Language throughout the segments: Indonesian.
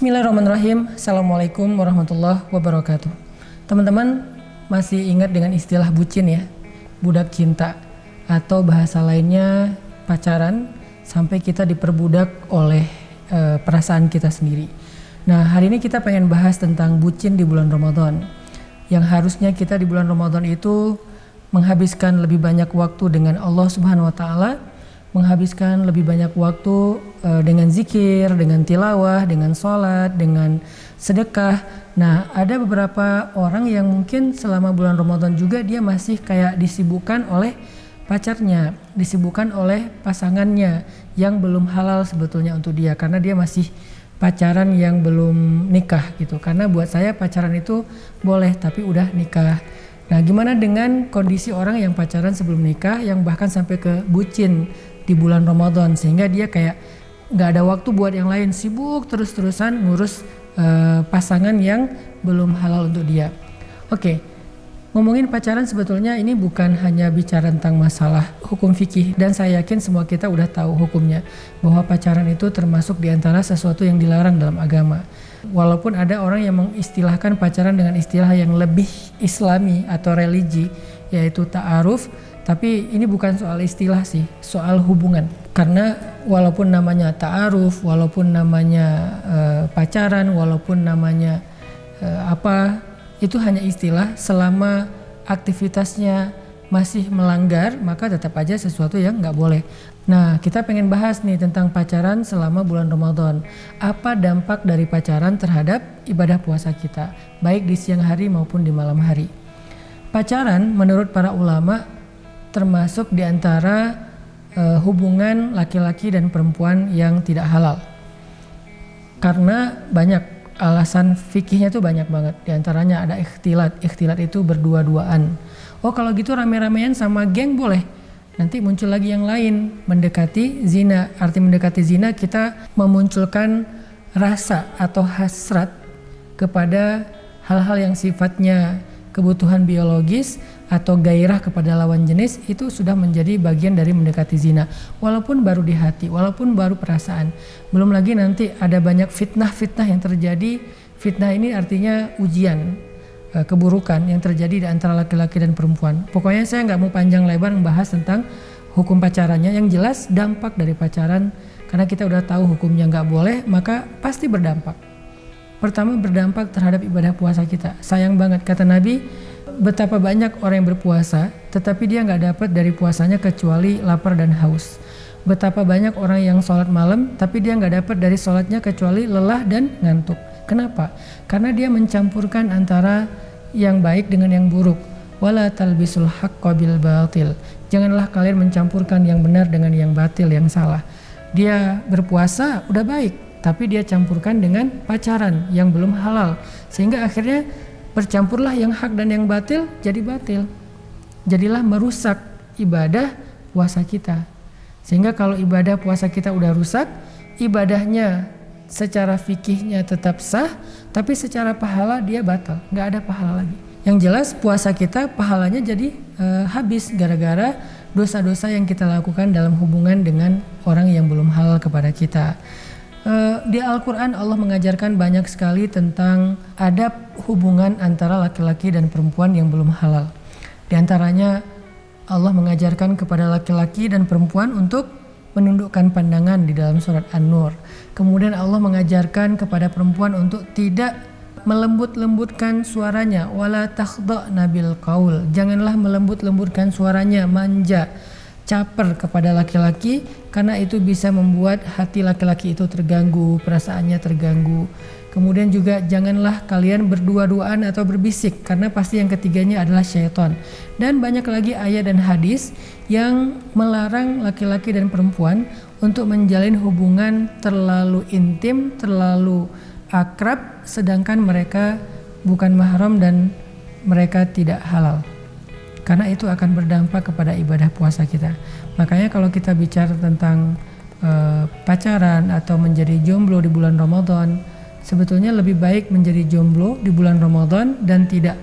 Bismillahirrahmanirrahim. Assalamualaikum warahmatullahi wabarakatuh. Teman-teman masih ingat dengan istilah bucin ya? Budak cinta atau bahasa lainnya pacaran sampai kita diperbudak oleh perasaan kita sendiri. Nah, hari ini kita pengen bahas tentang bucin di bulan Ramadan. Yang harusnya kita di bulan Ramadan itu menghabiskan lebih banyak waktu dengan Allah Subhanahu wa taala, menghabiskan lebih banyak waktu dengan zikir, dengan tilawah, dengan sholat, dengan sedekah. Nah, ada beberapa orang yang mungkin selama bulan Ramadan juga dia masih kayak disibukkan oleh pacarnya, disibukkan oleh pasangannya yang belum halal sebetulnya untuk dia, karena dia masih pacaran yang belum nikah gitu. Karena buat saya pacaran itu boleh tapi udah nikah. Nah, gimana dengan kondisi orang yang pacaran sebelum nikah, yang bahkan sampai ke bucin di bulan Ramadan, sehingga dia kayak nggak ada waktu buat yang lain, sibuk terus-terusan ngurus pasangan yang belum halal untuk dia. Oke, ngomongin pacaran sebetulnya ini bukan hanya bicara tentang masalah hukum fikih, dan saya yakin semua kita udah tahu hukumnya, bahwa pacaran itu termasuk diantara sesuatu yang dilarang dalam agama. Walaupun ada orang yang mengistilahkan pacaran dengan istilah yang lebih islami atau religi, yaitu ta'aruf. Tapi ini bukan soal istilah sih, soal hubungan. Karena walaupun namanya ta'aruf, walaupun namanya pacaran, walaupun namanya apa, itu hanya istilah. Selama aktivitasnya masih melanggar, maka tetap aja sesuatu yang nggak boleh. Nah, kita pengen bahas nih tentang pacaran selama bulan Ramadan. Apa dampak dari pacaran terhadap ibadah puasa kita, baik di siang hari maupun di malam hari. Pacaran menurut para ulama termasuk di antara hubungan laki-laki dan perempuan yang tidak halal. Karena banyak alasan fikihnya itu banyak banget. Di antaranya ada ikhtilat. Ikhtilat itu berdua-duaan. Oh, kalau gitu rame-ramean sama geng boleh. Nanti muncul lagi yang lain, mendekati zina. Arti mendekati zina, kita memunculkan rasa atau hasrat kepada hal-hal yang sifatnya kebutuhan biologis atau gairah kepada lawan jenis, itu sudah menjadi bagian dari mendekati zina, walaupun baru di hati, walaupun baru perasaan. Belum lagi nanti ada banyak fitnah-fitnah yang terjadi. Fitnah ini artinya ujian, keburukan yang terjadi di antara laki-laki dan perempuan. Pokoknya saya nggak mau panjang lebar membahas tentang hukum pacarannya. Yang jelas dampak dari pacaran, karena kita udah tahu hukumnya nggak boleh, maka pasti berdampak. Pertama, berdampak terhadap ibadah puasa kita. Sayang banget, kata Nabi, betapa banyak orang yang berpuasa tetapi dia nggak dapat dari puasanya kecuali lapar dan haus. Betapa banyak orang yang sholat malam tapi dia nggak dapat dari sholatnya kecuali lelah dan ngantuk. Kenapa? Karena dia mencampurkan antara yang baik dengan yang buruk. Wala talbisul haqqa bil batil. Janganlah kalian mencampurkan yang benar dengan yang batil, yang salah. Dia berpuasa udah baik, tapi dia campurkan dengan pacaran yang belum halal, sehingga akhirnya bercampurlah yang hak dan yang batil jadi batil. Jadilah merusak ibadah puasa kita. Sehingga kalau ibadah puasa kita udah rusak, ibadahnya secara fikihnya tetap sah, tapi secara pahala dia batal, nggak ada pahala lagi. Yang jelas puasa kita pahalanya jadi habis gara-gara dosa-dosa yang kita lakukan dalam hubungan dengan orang yang belum halal kepada kita. Di Al-Quran Allah mengajarkan banyak sekali tentang adab hubungan antara laki-laki dan perempuan yang belum halal. Di antaranya Allah mengajarkan kepada laki-laki dan perempuan untuk menundukkan pandangan di dalam surat An-Nur. Kemudian Allah mengajarkan kepada perempuan untuk tidak melembut-lembutkan suaranya, wala takhda'na bil qaul. Janganlah melembut-lembutkan suaranya, manja, caper kepada laki-laki, karena itu bisa membuat hati laki-laki itu terganggu, perasaannya terganggu. Kemudian juga janganlah kalian berdua-duaan atau berbisik, karena pasti yang ketiganya adalah syaitan. Dan banyak lagi ayat dan hadis yang melarang laki-laki dan perempuan untuk menjalin hubungan terlalu intim, terlalu akrab, sedangkan mereka bukan mahram dan mereka tidak halal. Karena itu akan berdampak kepada ibadah puasa kita. Makanya kalau kita bicara tentang pacaran atau menjadi jomblo di bulan Ramadan, sebetulnya lebih baik menjadi jomblo di bulan Ramadan dan tidak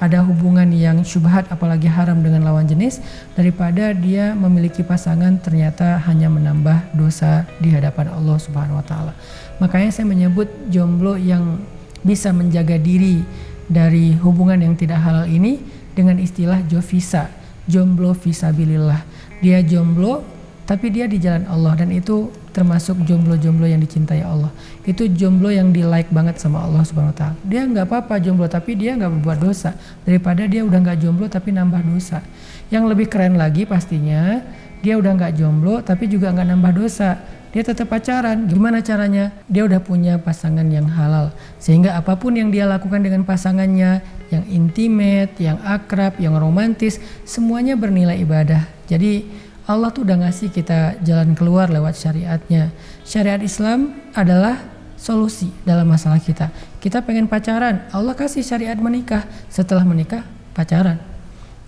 ada hubungan yang syubhat apalagi haram dengan lawan jenis daripada dia memiliki pasangan ternyata hanya menambah dosa di hadapan Allah Subhanahu wa taala. Makanya saya menyebut jomblo yang bisa menjaga diri dari hubungan yang tidak halal ini dengan istilah jovisa, jomblo fisabilillah. Dia jomblo tapi dia di jalan Allah, dan itu termasuk jomblo-jomblo yang dicintai Allah. Itu jomblo yang di like banget sama Allah Subhanahu wa taala. Dia nggak apa-apa jomblo tapi dia nggak berbuat dosa, daripada dia udah nggak jomblo tapi nambah dosa. Yang lebih keren lagi pastinya dia udah nggak jomblo tapi juga nggak nambah dosa, dia tetap pacaran. Gimana caranya? Dia udah punya pasangan yang halal, sehingga apapun yang dia lakukan dengan pasangannya, yang intimate, yang akrab, yang romantis, semuanya bernilai ibadah. Jadi Allah tuh udah ngasih kita jalan keluar lewat syariatnya. Syariat Islam adalah solusi dalam masalah kita. Kita pengen pacaran, Allah kasih syariat menikah. Setelah menikah, pacaran.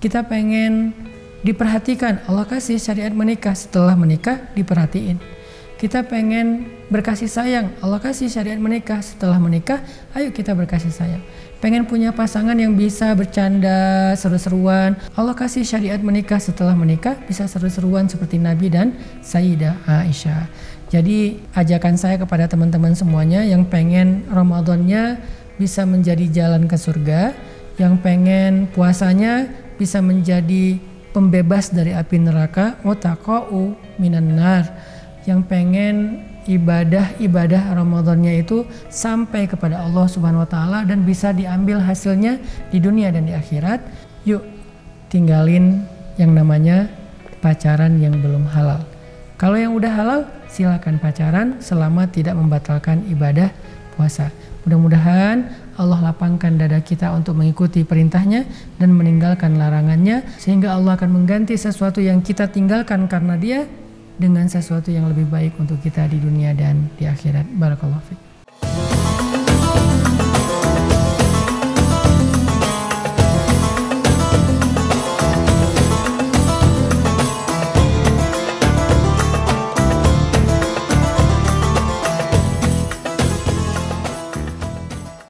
Kita pengen diperhatikan, Allah kasih syariat menikah. Setelah menikah, diperhatiin. Kita pengen berkasih sayang, Allah kasih syariat menikah. Setelah menikah, ayo kita berkasih sayang. Pengen punya pasangan yang bisa bercanda, seru-seruan, Allah kasih syariat menikah. Setelah menikah bisa seru-seruan seperti Nabi dan Sayyidah Aisyah. Jadi ajakan saya kepada teman-teman semuanya yang pengen Ramadannya bisa menjadi jalan ke surga, yang pengen puasanya bisa menjadi pembebas dari api neraka, wataqa'u minan nar, yang pengen ibadah Ramadannya itu sampai kepada Allah Subhanahu wa taala dan bisa diambil hasilnya di dunia dan di akhirat. Yuk tinggalin yang namanya pacaran yang belum halal. Kalau yang udah halal silakan pacaran selama tidak membatalkan ibadah puasa. Mudah-mudahan Allah lapangkan dada kita untuk mengikuti perintahnya dan meninggalkan larangannya, sehingga Allah akan mengganti sesuatu yang kita tinggalkan karena dia dengan sesuatu yang lebih baik untuk kita di dunia dan di akhirat. Barakallahu fiik.